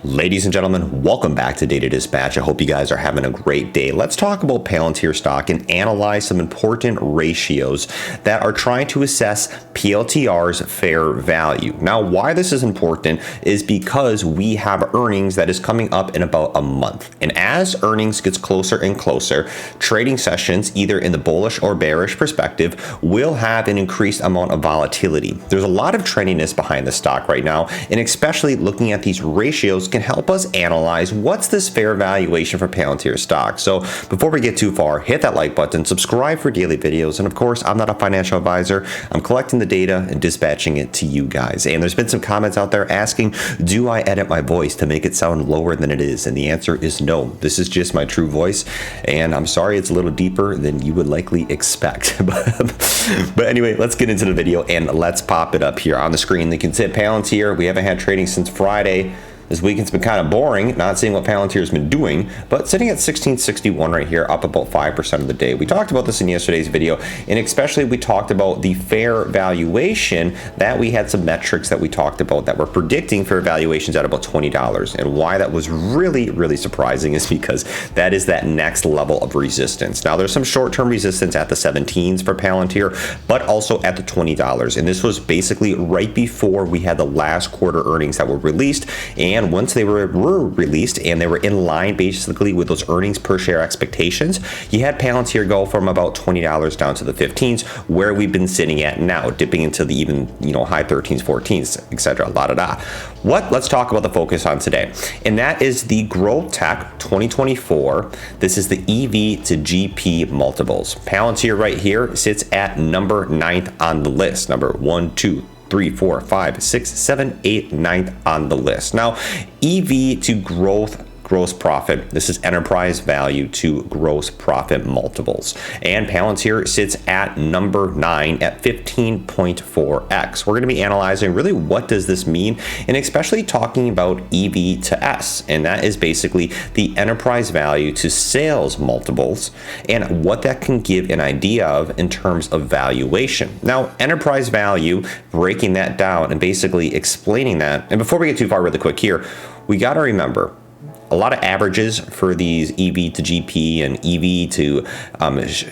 Ladies and gentlemen, welcome back to Data Dispatch. I hope you guys are having a great day. Let's talk about Palantir stock and analyze some important ratios that are trying to assess PLTR's fair value. Now, why this is important is because we have earnings that is coming up in about a month. And as earnings gets closer and closer, trading sessions, either in the bullish or bearish perspective, will have an increased amount of volatility. There's a lot of trendiness behind the stock right now, and especially looking at these ratios can help us analyze what's this fair valuation for Palantir stock. So before we get too far, hit that like button, subscribe for daily videos, and of course, I'm not a financial advisor. I'm collecting the data and dispatching it to you guys. And there's been some comments out there asking, do I edit my voice to make it sound lower than it is? And the answer is no. This is just my true voice, and I'm sorry it's a little deeper than you would likely expect. But anyway, let's get into the video and let's pop it up here on the screen. You can see Palantir. We haven't had trading since Friday. This weekend's been kind of boring, not seeing what Palantir's been doing, but sitting at 1661 right here, up about 5% of the day. We talked about this in yesterday's video, and especially we talked about the fair valuation, that we had some metrics that we talked about that were predicting fair valuations at about $20. And why that was really, really surprising is because that is that next level of resistance. Now, there's some short-term resistance at the 17s for Palantir, but also at the $20. And this was basically right before we had the last quarter earnings that were released. And once they were released and they were in line basically with those earnings per share expectations, you had Palantir go from about $20 down to the 15s, where we've been sitting at now, dipping into the even high 13s, 14s, etc. Let's talk about the focus on today, and that is the Growth Tech 2024. This is the EV to GP multiples. Palantir right here sits at number 9th on the list, number 1, 2, 3, 4, 5, 6, 7, 8, 9th on the list. Now, EV to gross profit. This is enterprise value to gross profit multiples. And Palantir sits at number 9 at 15.4x. We're going to be analyzing really what does this mean, and especially talking about EV to S. And that is basically the enterprise value to sales multiples and what that can give an idea of in terms of valuation. Now, enterprise value, breaking that down and basically explaining that. And before we get too far really quick here, we got to remember, a lot of averages for these EV to GP and EV to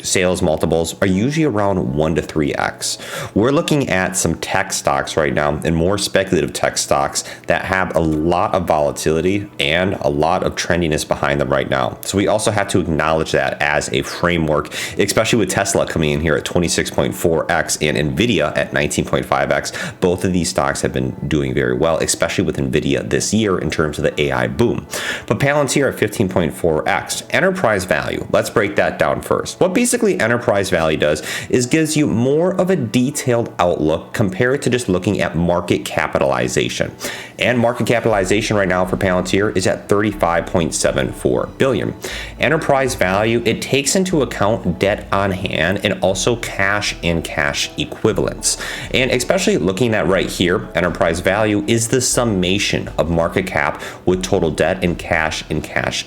sales multiples are usually around 1 to 3x. We're looking at some tech stocks right now, and more speculative tech stocks that have a lot of volatility and a lot of trendiness behind them right now. So we also have to acknowledge that as a framework, especially with Tesla coming in here at 26.4x and Nvidia at 19.5x. Both of these stocks have been doing very well, especially with Nvidia this year in terms of the AI boom. But Palantir at 15.4x. Enterprise value, let's break that down first. What basically enterprise value does is gives you more of a detailed outlook compared to just looking at market capitalization. And market capitalization right now for Palantir is at $35.74 billion. Enterprise value, it takes into account debt on hand and also cash and cash equivalents. And especially looking at right here, enterprise value is the summation of market cap with total debt and cash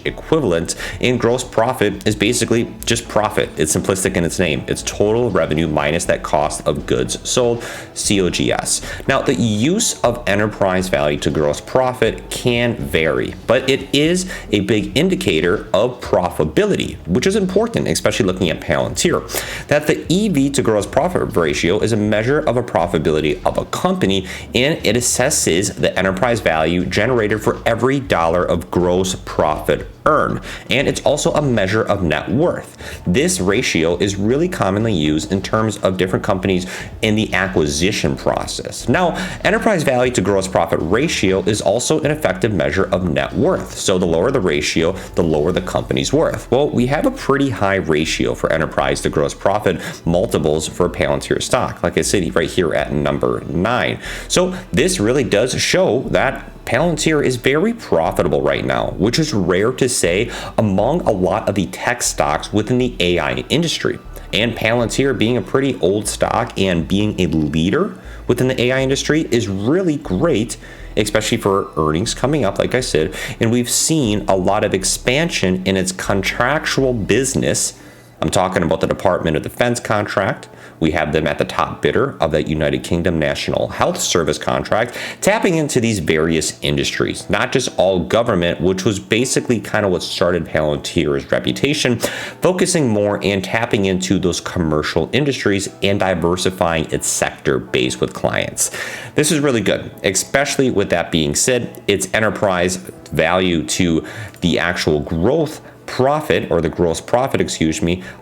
equivalents, and gross profit is basically just profit. It's simplistic in its name. It's total revenue minus that cost of goods sold, COGS. Now, the use of enterprise value to gross profit can vary, but it is a big indicator of profitability, which is important, especially looking at Palantir. That the EV to gross profit ratio is a measure of a profitability of a company, and it assesses the enterprise value generated for every dollar of gross profit earned, and it's also a measure of net worth. This ratio is really commonly used in terms of different companies in the acquisition process. Now, enterprise value to gross profit ratio is also an effective measure of net worth. So the lower the ratio, the lower the company's worth. Well, we have a pretty high ratio for enterprise to gross profit multiples for Palantir stock, like I said, right here at number 9. So this really does show that Palantir is very profitable right now, which is rare to say among a lot of the tech stocks within the AI industry. And Palantir being a pretty old stock and being a leader within the AI industry is really great, especially for earnings coming up, like I said. And we've seen a lot of expansion in its contractual business. I'm talking about the Department of Defense contract, We have them at the top bidder of that United Kingdom National Health Service contract, tapping into these various industries, not just all government, which was basically kind of what started Palantir's reputation, focusing more and tapping into those commercial industries and diversifying its sector base with clients. This is really good, especially with that being said, its enterprise value to the actual growth profit, or the gross profit,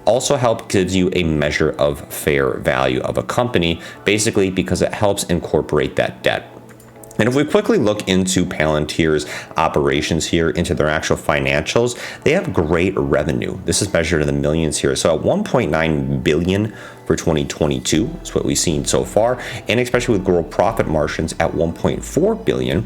also gives you a measure of fair value of a company, basically because it helps incorporate that debt. And if we quickly look into Palantir's operations here, into their actual financials, they have great revenue. This is measured in the millions here. So at 1.9 billion for 2022 is what we've seen so far, and especially with gross profit margins at 1.4 billion,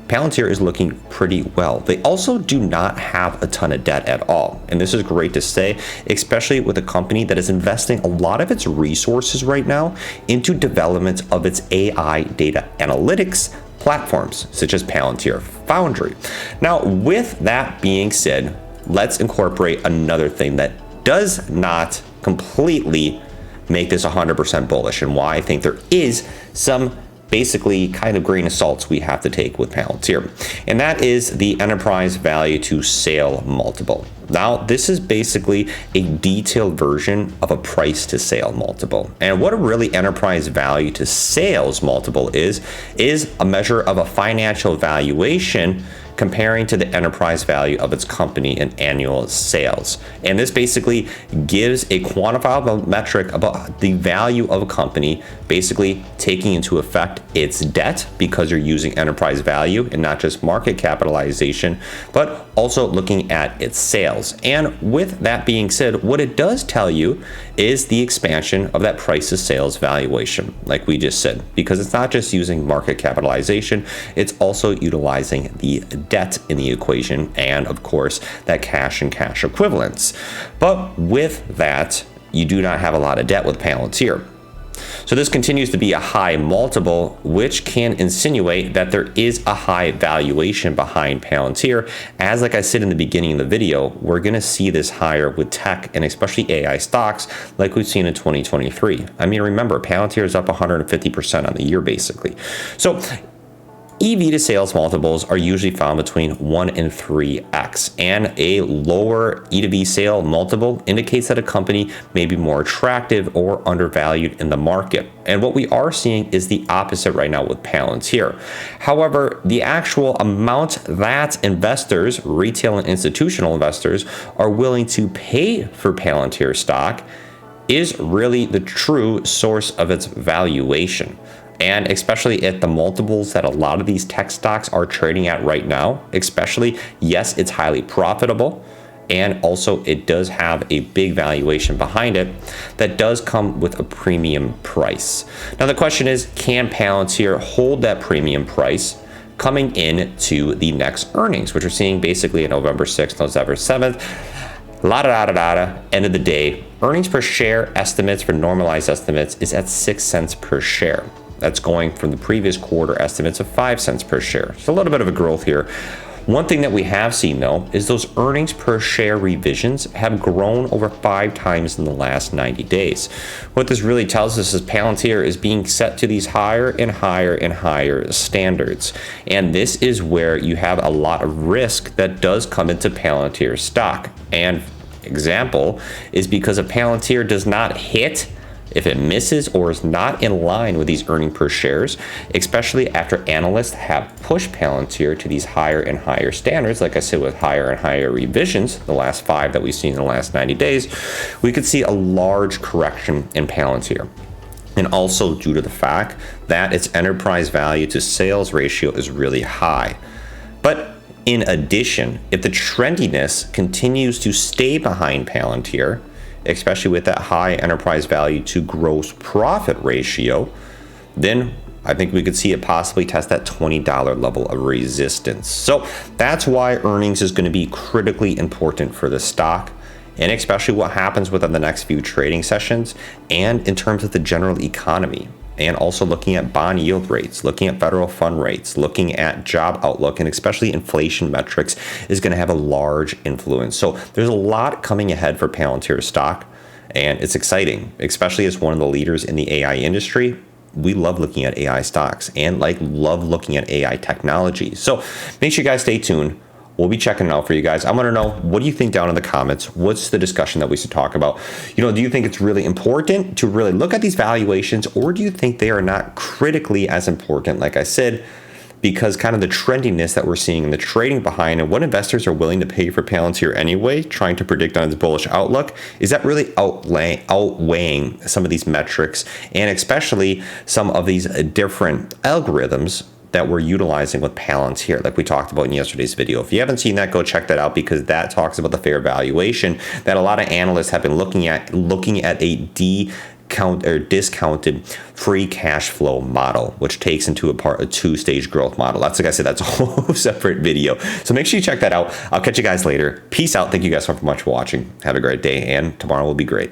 Palantir is looking pretty well. They also do not have a ton of debt at all. And this is great to say, especially with a company that is investing a lot of its resources right now into development of its AI data analytics platforms, such as Palantir Foundry. Now, with that being said, let's incorporate another thing that does not completely make this 100% bullish, and why I think there is some basically kind of grain of salts we have to take with Palantir, and that is the enterprise value to sale multiple. Now, this is basically a detailed version of a price to sale multiple. And what a really enterprise value to sales multiple is a measure of a financial valuation comparing to the enterprise value of its company in annual sales. And this basically gives a quantifiable metric about the value of a company, basically taking into effect its debt, because you're using enterprise value and not just market capitalization, but also looking at its sales. And with that being said, what it does tell you is the expansion of that price to sales valuation, like we just said, because it's not just using market capitalization, it's also utilizing the debt in the equation, and of course that cash and cash equivalents. But with that, you do not have a lot of debt with Palantir. So this continues to be a high multiple, which can insinuate that there is a high valuation behind Palantir. As like I said in the beginning of the video, we're going to see this higher with tech and especially AI stocks like we've seen in 2023. I mean, remember, Palantir is up 150% on the year basically. So EV to sales multiples are usually found between 1 and 3x, and a lower E to V sale multiple indicates that a company may be more attractive or undervalued in the market. And what we are seeing is the opposite right now with Palantir. However, the actual amount that investors, retail and institutional investors, are willing to pay for Palantir stock is really the true source of its valuation. And especially at the multiples that a lot of these tech stocks are trading at right now, especially, yes, it's highly profitable, and also it does have a big valuation behind it that does come with a premium price. Now the question is, can Palantir hold that premium price coming into the next earnings, which we're seeing basically on November 6th, November 7th, end of the day, earnings per share estimates for normalized estimates is at 6 cents per share. That's going from the previous quarter estimates of 5 cents per share. So a little bit of a growth here. One thing that we have seen though is those earnings per share revisions have grown over 5 times in the last 90 days. What this really tells us is Palantir is being set to these higher and higher and higher standards. And this is where you have a lot of risk that does come into Palantir stock. And example is because if Palantir does not hit, if it misses or is not in line with these earning per shares, especially after analysts have pushed Palantir to these higher and higher standards, like I said, with higher and higher revisions, the last 5 that we've seen in the last 90 days, we could see a large correction in Palantir. And also due to the fact that its enterprise value to sales ratio is really high. But in addition, if the trendiness continues to stay behind Palantir, especially with that high enterprise value to gross profit ratio, then I think we could see it possibly test that $20 level of resistance. So that's why earnings is going to be critically important for the stock, and especially what happens within the next few trading sessions, and in terms of the general economy, and also looking at bond yield rates, looking at federal fund rates, looking at job outlook, and especially inflation metrics is going to have a large influence. So there's a lot coming ahead for Palantir stock, And it's exciting, especially as one of the leaders in the AI industry. We love looking at AI stocks and love looking at AI technology. So make sure you guys stay tuned. We'll be checking it out for you guys. I want to know, what do you think down in the comments? What's the discussion that we should talk about? Do you think it's really important to really look at these valuations, or do you think they are not critically as important, like I said, because kind of the trendiness that we're seeing and the trading behind and what investors are willing to pay for Palantir anyway, trying to predict on its bullish outlook, is that really outweighing some of these metrics, and especially some of these different algorithms that we're utilizing with Palantir, like we talked about in yesterday's video. If you haven't seen that, go check that out, because that talks about the fair valuation that a lot of analysts have been looking at a discounted free cash flow model, which takes into a two-stage growth model. That's, like I said, that's a whole separate video. So make sure you check that out. I'll catch you guys later. Peace out. Thank you guys so much for watching. Have a great day, and tomorrow will be great.